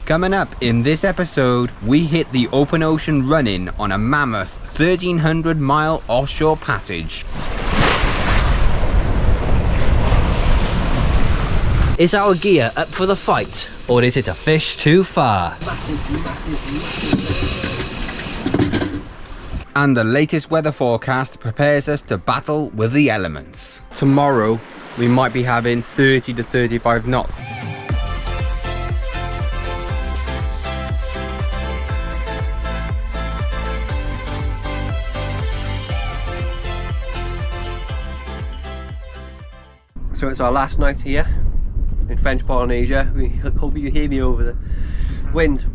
Coming up in this episode, we hit the open ocean running on a mammoth 1,300-mile offshore passage. Is our gear up for the fight, or is it a fish too far? And the latest weather forecast prepares us to battle with the elements. Tomorrow, we might be having 30 to 35 knots. So it's our last night here in French Polynesia. We hope you can hear me over the wind.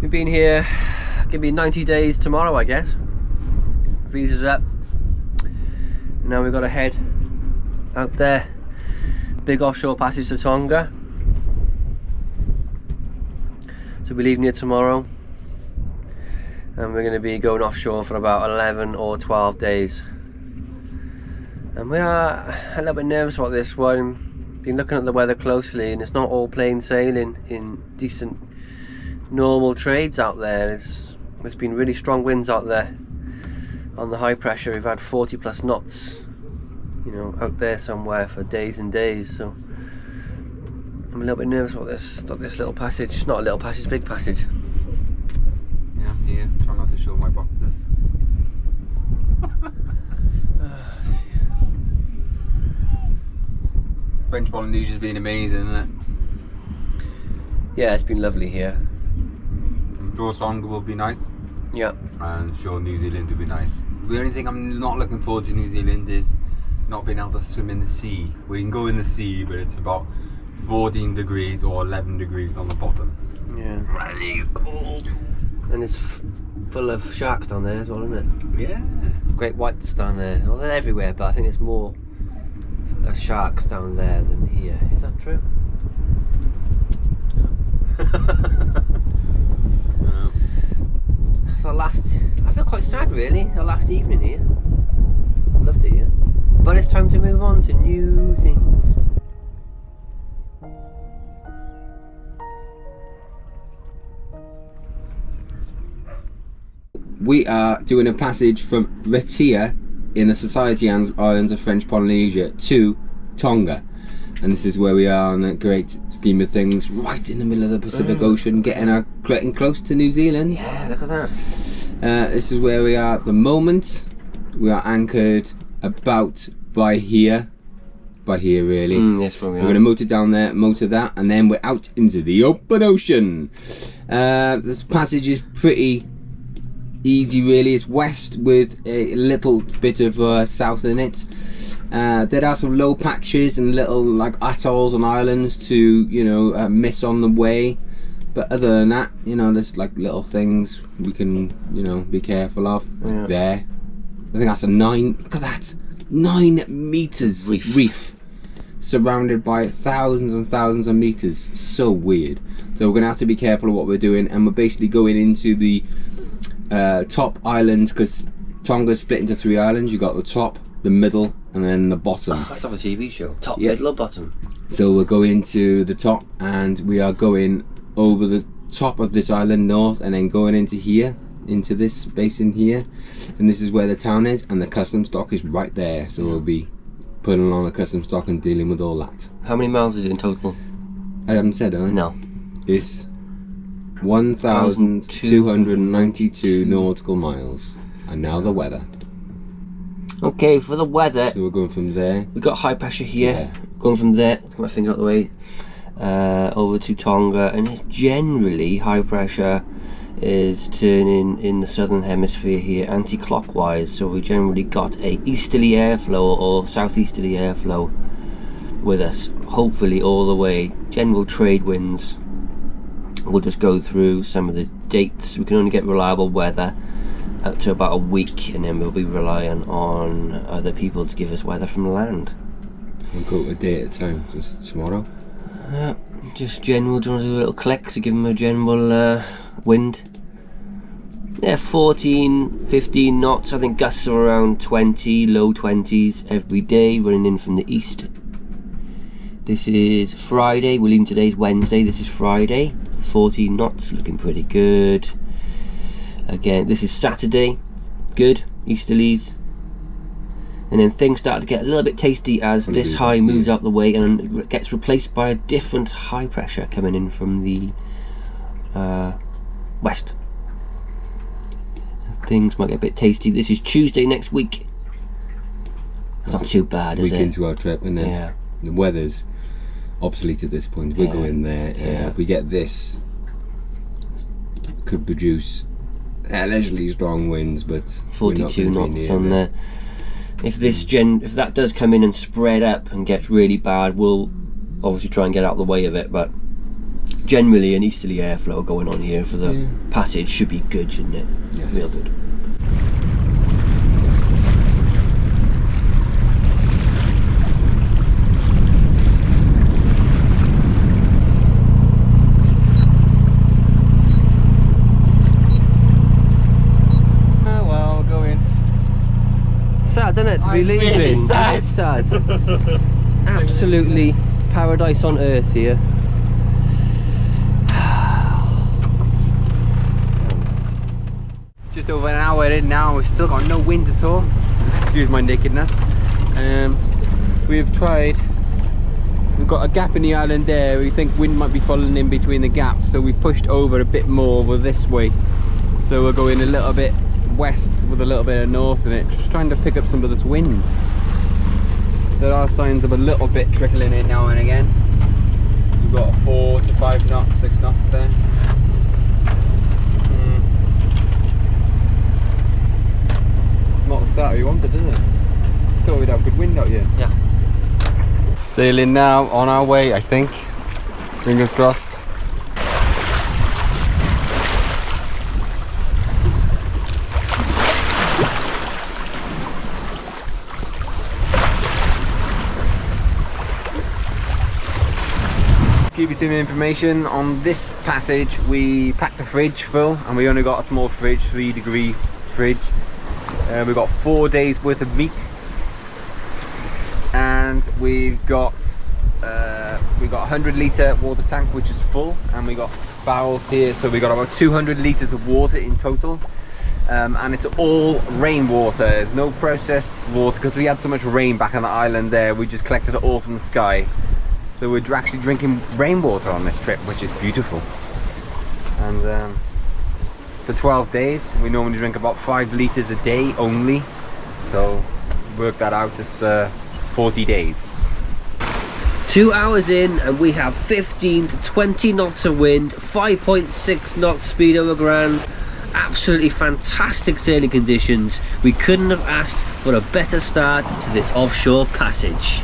We've been here, gonna be 90 days tomorrow, I guess. Visa's up. Now we've got to head out there. Big offshore passage to Tonga. So we're leaving here tomorrow. And we're going to be going offshore for about 11 or 12 days. And we are a little bit nervous about this one. Been looking at the weather closely, and it's not all plain sailing in decent normal trades out there. There's been really strong winds out there on the high pressure. We've had 40 plus knots, you know, out there somewhere for days and days. So I'm a little bit nervous about this little passage. Not a little passage, big passage. Yeah, I'm here. Try not to show my boxes. French Polynesia's been amazing, isn't it? Yeah, it's been lovely here. I'm sure Tonga will be nice. Yeah. And I'm sure New Zealand will be nice. The only thing I'm not looking forward to New Zealand is not being able to swim in the sea. We can go in the sea, but it's about 14 degrees or 11 degrees on the bottom. Yeah. Really cold. And it's full of sharks down there as well, isn't it? Yeah. Great whites down there. Well, they're everywhere, but I think it's more sharks down there than here. Is that true? No. So I feel quite sad really, our last evening here. Loved it here. But it's time to move on to new things. We are doing a passage from Ratia in the Society Islands of French Polynesia to Tonga, and this is where we are on a great scheme of things, right in the middle of the Pacific Ocean, getting close to New Zealand. Yeah, look at that. This is where we are at the moment. We are anchored about by here really. Yes, where we We're are. going to motor down there, motor that, and then we're out into the open ocean. This passage is pretty easy really. It's west with a little bit of south in it. There are some low patches and little like atolls and islands to, you know, miss on the way, but other than that, you know, there's like little things we can, you know, be careful of. Like there, I think that's a 9, look at that, 9 meters reef surrounded by thousands and thousands of meters. So weird. So we're gonna have to be careful of what we're doing, and we're basically going into the top island, because Tonga's split into 3 islands. You got the top, the middle, and then the bottom. That's like a TV show. Top, middle, or bottom. So we're going to the top, and we are going over the top of this island north, and then going into here, into this basin here, and this is where the town is, and the custom stock is right there. So we'll be putting on a custom stock and dealing with all that. How many miles is it in total? I haven't said, have I? No. It's 1,292 nautical miles. And now the weather. Okay, for the weather, So we're going from there. we've got high pressure here. Yeah. Going from there, get my finger out the way, over to Tonga, and it's generally high pressure is turning in the southern hemisphere here anti-clockwise, so we generally got a easterly airflow or southeasterly airflow with us, hopefully all the way. General trade winds. We'll just go through some of the dates. We can only get reliable weather up to about a week, and then we'll be relying on other people to give us weather from land. We'll go a day at a time. Just tomorrow. Just general, do you want to do a little click to give them a general wind? Yeah, 14, 15 knots. I think gusts are around 20, low 20s every day, running in from the east. This is Friday. We're leaving today's Wednesday. This is Friday. 14 knots, looking pretty good. Again, this is Saturday. Good, easterlies. And then things start to get a little bit tasty as this high moves out the way and gets replaced by a different high pressure coming in from the west. Things might get a bit tasty. This is Tuesday next week. It's not too bad, is it? Week into our trip, and then Yeah. the weather's obsolete at this point. We're going there. If we get this, could produce allegedly strong winds, but 42 knots on there. If that does come in and spread up and gets really bad, we'll obviously try and get out of the way of it. But generally, an easterly airflow going on here for the passage should be good, shouldn't it? Yes. Real good. Sad, isn't it, to be leaving? Really sad. It's sad. It's absolutely paradise on earth here. Just over an hour in now, we've still got no wind at all. Excuse my nakedness. We've got a gap in the island there. We think wind might be falling in between the gaps, so we pushed over a bit more over this way. So we're going a little bit west with a little bit of north in it, just trying to pick up some of this wind. There are signs of a little bit trickling in now and again. We've got 4 to 5 knots, 6 knots there. Not the start we wanted, is it? Thought we'd have good wind out here. Yeah. Sailing now, on our way, I think. Fingers crossed. Give you some information on this passage. We packed the fridge full and we only got a small fridge, 3-degree fridge. We've got 4 days worth of meat, and we've got a 100-litre water tank which is full, and we got barrels here, so we got about 200 litres of water in total. And it's all rainwater. There's no processed water because we had so much rain back on the island there. We just collected it all from the sky. So we're actually drinking rainwater on this trip, which is beautiful. And for 12 days, we normally drink about 5 litres a day only. So work that out, it's 40 days. 2 hours in and we have 15 to 20 knots of wind, 5.6 knots speed over grand. Absolutely fantastic sailing conditions. We couldn't have asked for a better start to this offshore passage.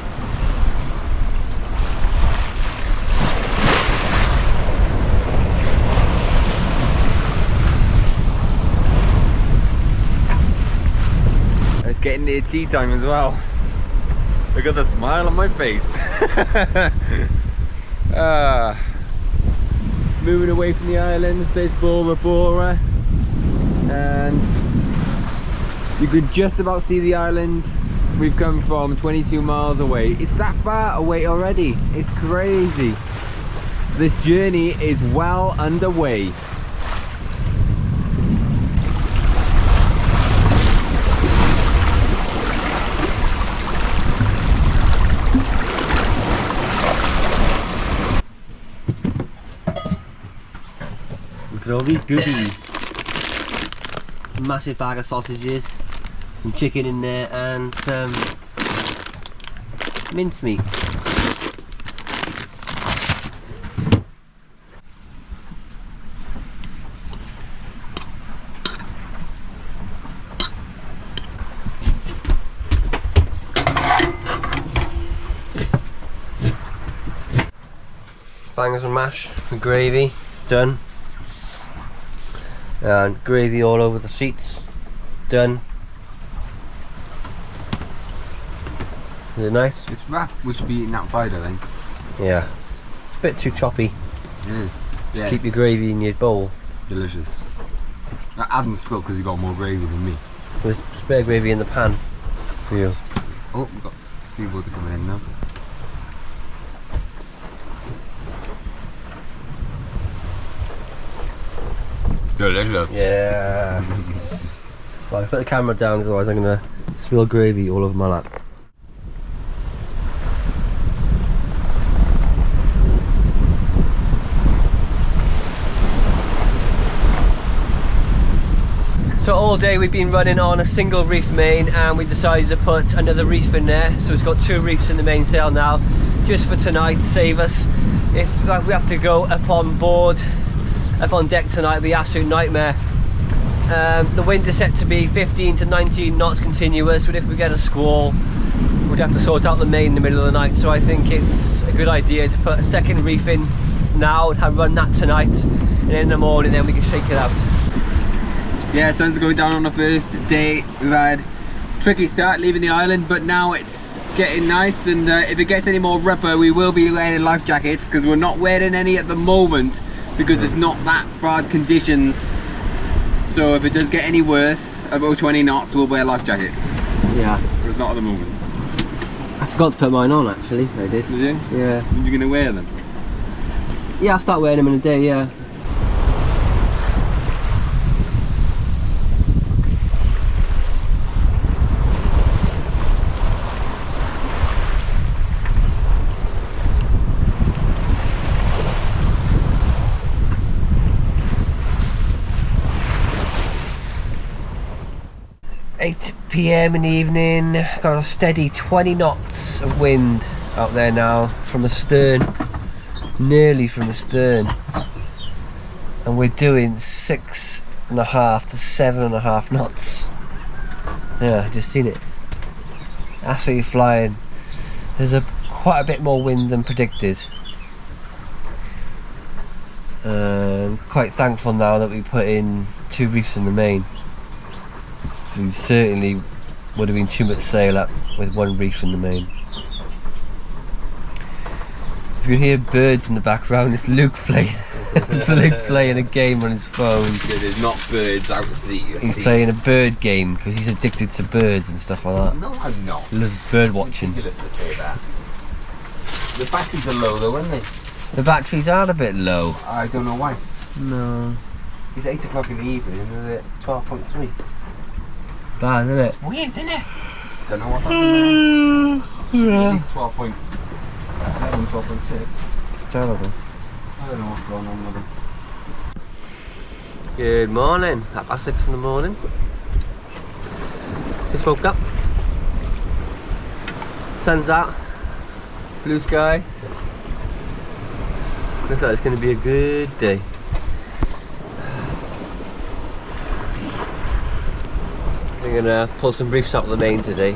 It's getting near tea time as well. Look at the smile on my face. Moving away from the islands, there's Bora Bora, and you can just about see the island we've come from 22 miles away. It's that far away already. It's crazy. This journey is well underway. Look at all these goodies. Massive bag of sausages, some chicken in there, and some mincemeat. Bangers and mash, the gravy, done. And gravy all over the seats, done. Is it nice? It's wrap, we should be eating outside, I think. Yeah. It's a bit too choppy. Yeah, Keep your gravy in your bowl. delicious. Adam spilled because he got more gravy than me. There's spare gravy in the pan for you. Oh, we've got seawater coming in now. delicious. Yeah. Right, put the camera down, otherwise I'm gonna spill gravy all over my lap. So all day we've been running on a single reef main, and we decided to put another reef in there. So it's got 2 reefs in the mainsail now, just for tonight, to save us. If we have to go up on deck tonight, it'll be an absolute nightmare. The wind is set to be 15 to 19 knots continuous, but if we get a squall, we'd have to sort out the main in the middle of the night. So I think it's a good idea to put a second reef in now and run that tonight, and in the morning then we can shake it out. Yeah, sun's going down on the first day. We've had a tricky start leaving the island, but now it's getting nice, and if it gets any more rougher we will be wearing life jackets, because we're not wearing any at the moment because it's not that bad conditions. So if it does get any worse, about 20 knots, we'll wear life jackets. Yeah. But it's not at the moment. I forgot to put mine on actually. I did. Did you? Yeah. When are you going to wear them? Yeah, I'll start wearing them in a day, yeah. $8 PM in the evening, got a steady 20 knots of wind out there now from the stern, nearly from the stern, and we're doing 6.5 to 7.5 knots. Yeah, just seen it, absolutely flying. There's quite a bit more wind than predicted. Quite thankful now that we put in 2 reefs in the main. So we certainly would have been too much sail up with 1 reef in the main. If you can hear birds in the background, it's Luke playing. It's Luke playing a game on his phone. There's not birds out to sea. He's playing a bird game because he's addicted to birds and stuff like that. No, I'm not. He loves bird watching. Ridiculous to say that. The batteries are low though, aren't they? The batteries are a bit low. I don't know why. No. It's 8 o'clock in the evening and they're at 12.3. Bad, isn't it? It's weird, isn't it? Don't know what's happening there. Yeah. 12.7, 12.6. It's terrible. I don't know what's going on with them. Good morning. 6:30 in the morning. Just woke up. Sun's out. Blue sky. Looks like it's going to be a good day. We're gonna pull some reefs out of the main today.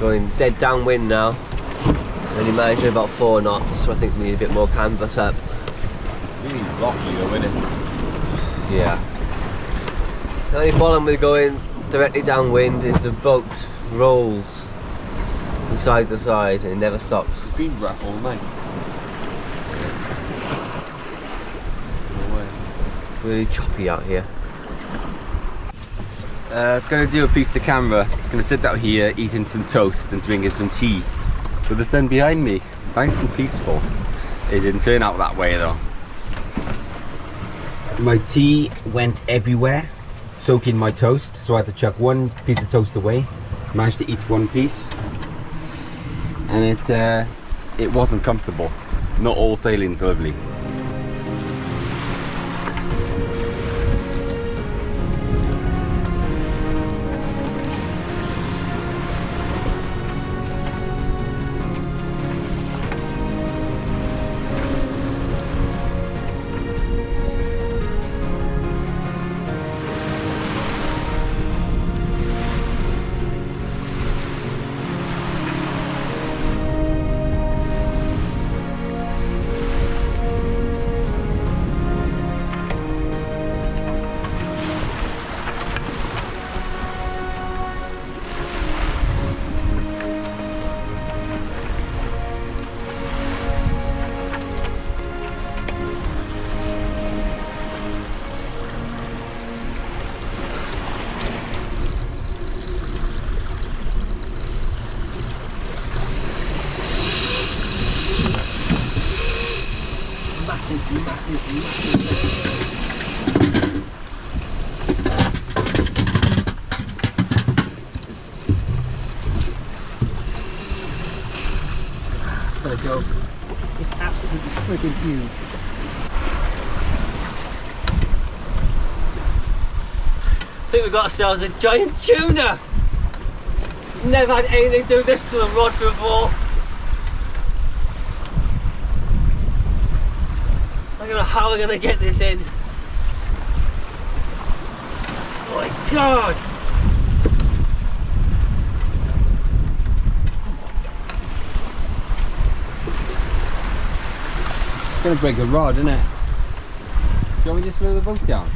Going dead downwind now. Only managing about 4 knots, so I think we need a bit more canvas up. Really rocky though, isn't it? Yeah. The only problem with going directly downwind is the boat rolls from side to side and it never stops. It's been rough all night. Really choppy out here. It's going to do a piece to camera. It's going to sit out here eating some toast and drinking some tea with the sun behind me. Nice and peaceful. It didn't turn out that way though. My tea went everywhere, soaking my toast, so I had to chuck 1 piece of toast away. Managed to eat 1 piece. And it wasn't comfortable. Not all sailing's lovely. Massive. joke. It's absolutely freaking huge. I think we got ourselves a giant tuna. Never had anything do this to a rod before. I don't know how we're going to get this in. Oh my god! It's going to break the rod, isn't it? Do you want me to slow the boat down?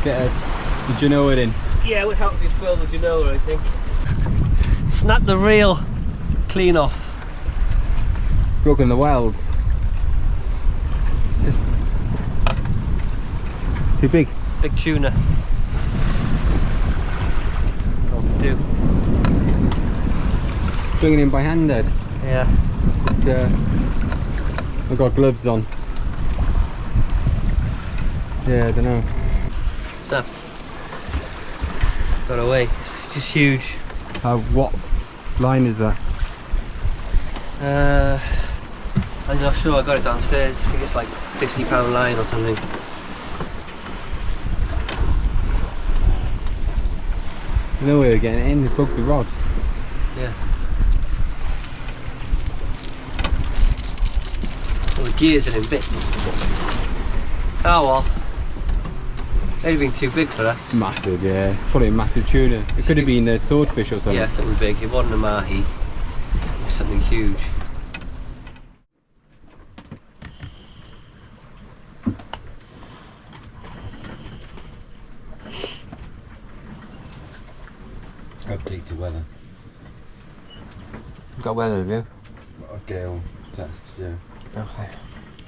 Get the genoa in. Yeah, it would help if you throw the genoa, I think. Snap the reel clean off. Broken the welds. It's just... it's too big. Big tuna. What'll do? Bringing it in by hand, Ed. Yeah. It's, I've got gloves on. Yeah, I don't know. Snapped. Got away. It's just huge. What line is that? I'm not sure. I got it downstairs. I think it's like £50 line or something. No way of getting it in. It broke the rod. Yeah. All the gears are in bits. Oh well. They'd have been too big for us. Massive, yeah. Probably a massive tuna. It could have been a swordfish or something. Yeah, something big. It wasn't a mahi. It was something huge. Update to weather. You've got weather review? A gale text, yeah. Okay.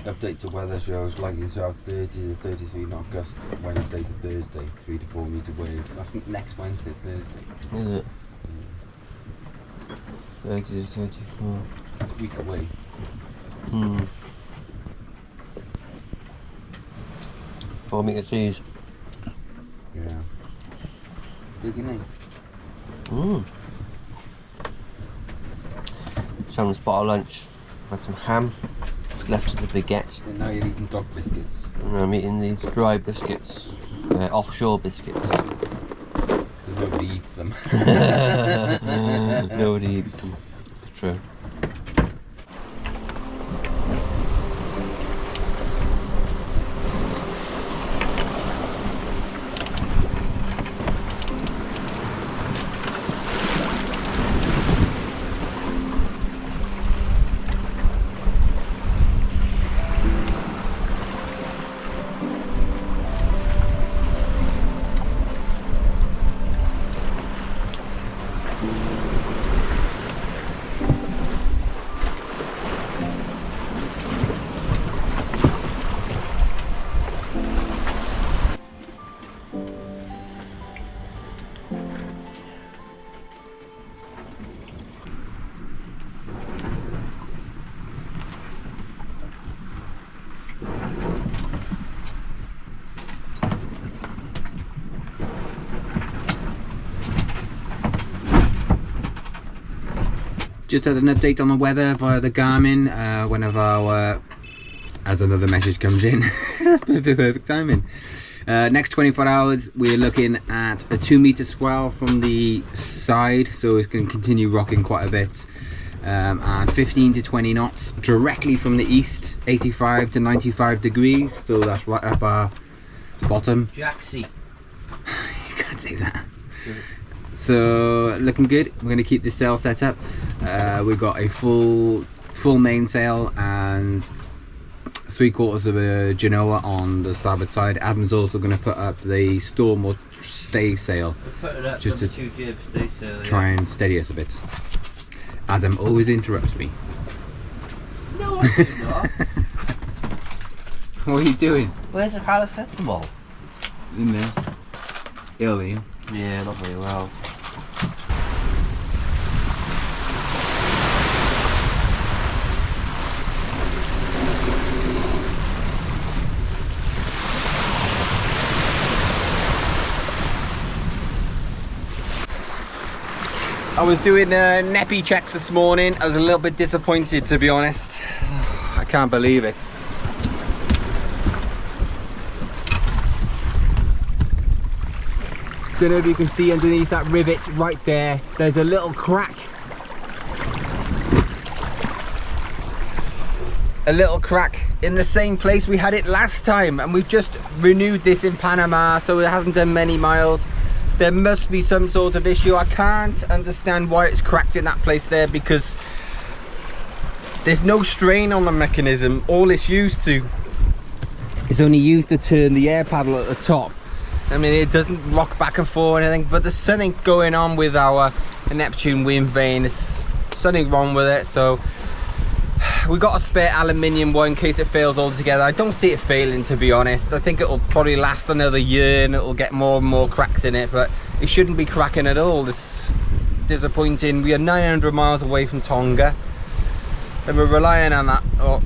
Update to weather shows likely to have 30 to 33 knot gusts Wednesday to Thursday, 3 to 4 metre wave. That's next Wednesday, Thursday. Is it? 30 to 34. It's a week away. Hmm. 4 metre seas. Yeah. Big innit? Mmm. Just having a spot of lunch. Had some ham. Left of the baguette. And now you're eating dog biscuits. And I'm eating these dry biscuits. Offshore biscuits. Because nobody eats them. Nobody eats them. It's true. Just had an update on the weather via the Garmin. One of our, as another message comes in, perfect timing. Next 24 hours, we're looking at a 2 metre swell from the side, so it's going to continue rocking quite a bit. And 15 to 20 knots directly from the east, 85 to 95 degrees, so that's right up our bottom. Jacksy. You can't say that. So looking good. We're going to keep this sail set up. We've got a full mainsail and 3/4 of a genoa on the starboard side. Adam's also going to put up the storm or stay sail just to try and steady us a bit. Adam always interrupts me. No, I did not. What are you doing? Where's the paracetamol? In there. Ill, are you? Yeah, not very well. I was doing neppy checks this morning. I was a little bit disappointed, to be honest. I can't believe it. Don't know if you can see underneath that rivet right there, there's a little crack. A little crack in the same place we had it last time, and we've just renewed this in Panama, so it hasn't done many miles. There must be some sort of issue. I can't understand why it's cracked in that place there, because there's no strain on the mechanism. All it's used to is only used to turn the air paddle at the top. I mean, it doesn't rock back and forth or anything, but there's something going on with our Neptune wind vane. There's something wrong with it, so we got a spare aluminium one in case it fails altogether. I don't see it failing, to be honest. I think it'll probably last another year and it'll get more and more cracks in it, but it shouldn't be cracking at all. It's disappointing. We are 900 miles away from Tonga and we're relying on that. Oh,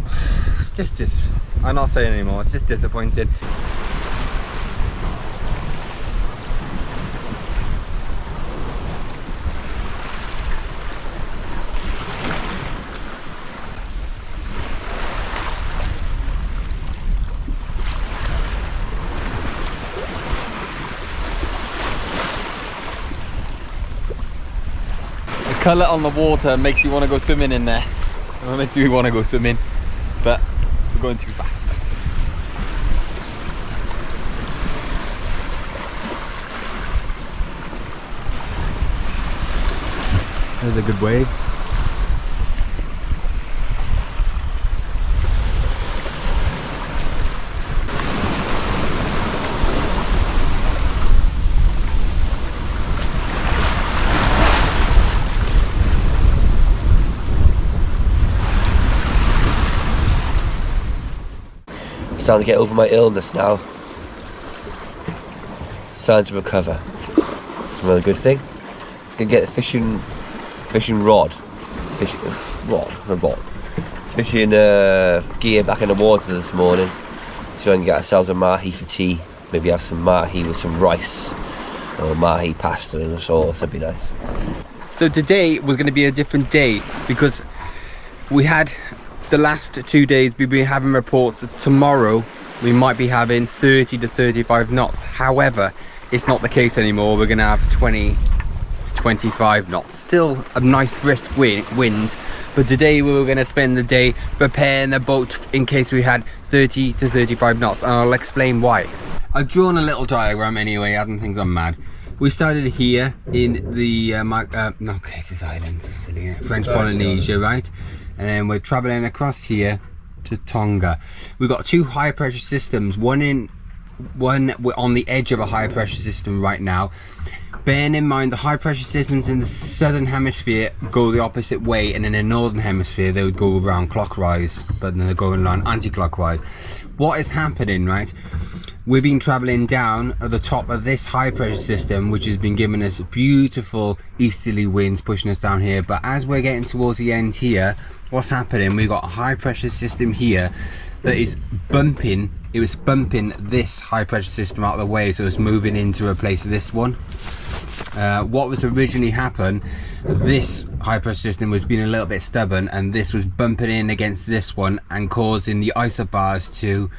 it's just I'm not saying anymore. It's just disappointing. Colour on the water makes you want to go swimming in there. It makes me want to go swimming, but we're going too fast. There's a good wave. Starting to get over my illness now. Starting to recover. It's another good thing. Gonna get the fishing rod. Fishing gear back in the water this morning. So we can get ourselves a mahi for tea. Maybe have some mahi with some rice or mahi pasta and a sauce. That'd be nice. So today was going to be a different day because we had the last 2 days we've been having reports that tomorrow we might be having 30 to 35 knots. However, it's not the case anymore. We're going to have 20 to 25 knots. Still a nice brisk wind, but today we were going to spend the day preparing the boat in case we had 30 to 35 knots, and I'll explain why. I've drawn a little diagram anyway. I don't think I'm mad. We started here in the French Polynesia, right? And then we're traveling across here to Tonga. We've got two high pressure systems. One we're on the edge of a high pressure system right now. Bearing in mind the high pressure systems in the southern hemisphere go the opposite way, and in the northern hemisphere they would go around clockwise, but then they're going around anti-clockwise. What is happening, right? We've been traveling down at the top of this high pressure system, which has been giving us beautiful easterly winds pushing us down here. But as we're getting towards the end here, what's happening? We've got a high pressure system here that is bumping. It was bumping this high pressure system out of the way, so it's moving in to replace this one. What was originally happened, this high pressure system was being a little bit stubborn, and this was bumping in against this one and causing the isobars to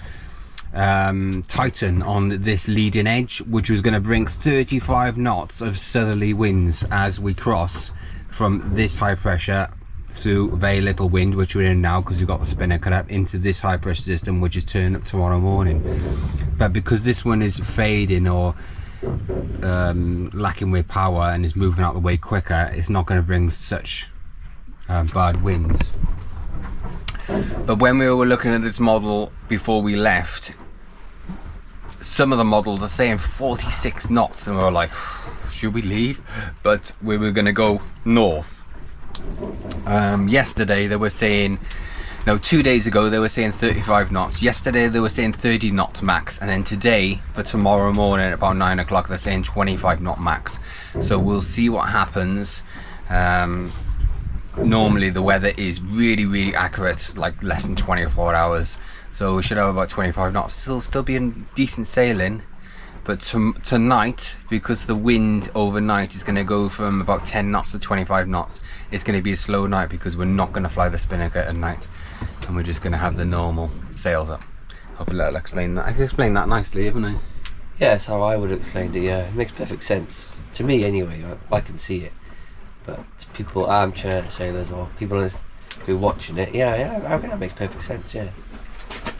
tighten on this leading edge, which was going to bring 35 knots of southerly winds as we cross from this high pressure through very little wind, which we're in now because we've got the spinner cut up, into this high pressure system, which is turning up tomorrow morning. But because this one is fading or lacking with power and is moving out the way quicker, it's not going to bring such bad winds. But when we were looking at this model before we left, some of the models are saying 46 knots, and we were like, should we leave? But we were going to go north. Yesterday they were saying, no, 2 days ago they were saying 35 knots. Yesterday they were saying 30 knots max, and then today for tomorrow morning at about 9 o'clock they're saying 25 knot max. So we'll see what happens. Normally the weather is really accurate, like less than 24 hours, so we should have about 25 knots. Still be in decent sailing, But tonight, because the wind overnight is going to go from about 10 knots to 25 knots, it's going to be a slow night because we're not going to fly the spinnaker at night, and we're just going to have the normal sails up. Hopefully that'll explain that. I can explain that nicely, haven't I? Yeah, that's how I would have explained it. Yeah, it makes perfect sense to me anyway. I can see it, but to people, armchair sailors or people who are watching it, yeah, I think that makes perfect sense. Yeah.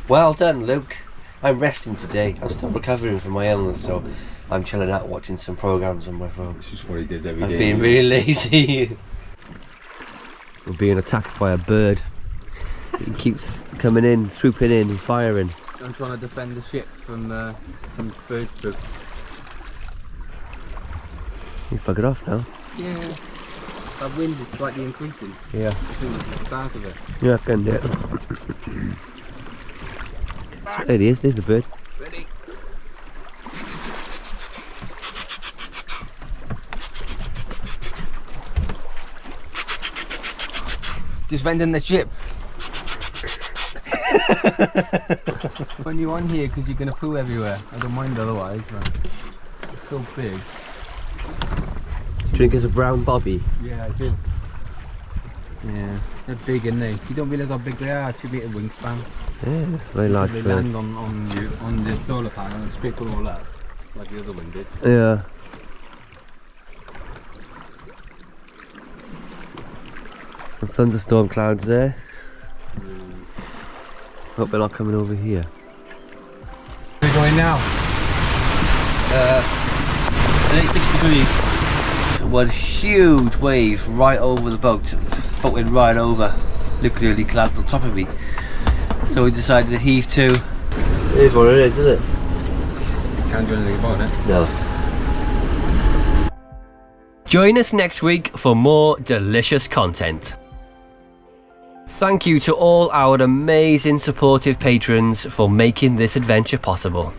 Well done, Luke. I'm resting today. I'm still recovering from my illness, so I'm chilling out watching some programs on my phone. This is what he does every day. I'm being really lazy. We're being attacked by a bird. He keeps coming in, swooping in and firing. I'm trying to defend the ship from bird poop. He's buggered off now. Yeah. That wind is slightly increasing. Yeah. I think this is the start of it. Yeah, I can do it. There he is, there's the bird. Ready? Just vending the ship. When you're on here, because you're going to poo everywhere. I don't mind otherwise, but it's so big. Drink as a brown bobby. Yeah, I did. Yeah, they're big, aren't they? You don't realise how big they are. 2 metre wingspan. Yeah, it's a very large They bird. land on the solar panel and scrape it all up, like the other one did. Yeah. Some thunderstorm clouds there. Hope they're not coming over here. Where are we going now? 86 degrees. One huge wave right over the boat, floating right over, literally clad on top of me. So we decided to heave to. It is what it is, isn't it? Can't do anything about it. No. Join us next week for more delicious content. Thank you to all our amazing supportive patrons for making this adventure possible.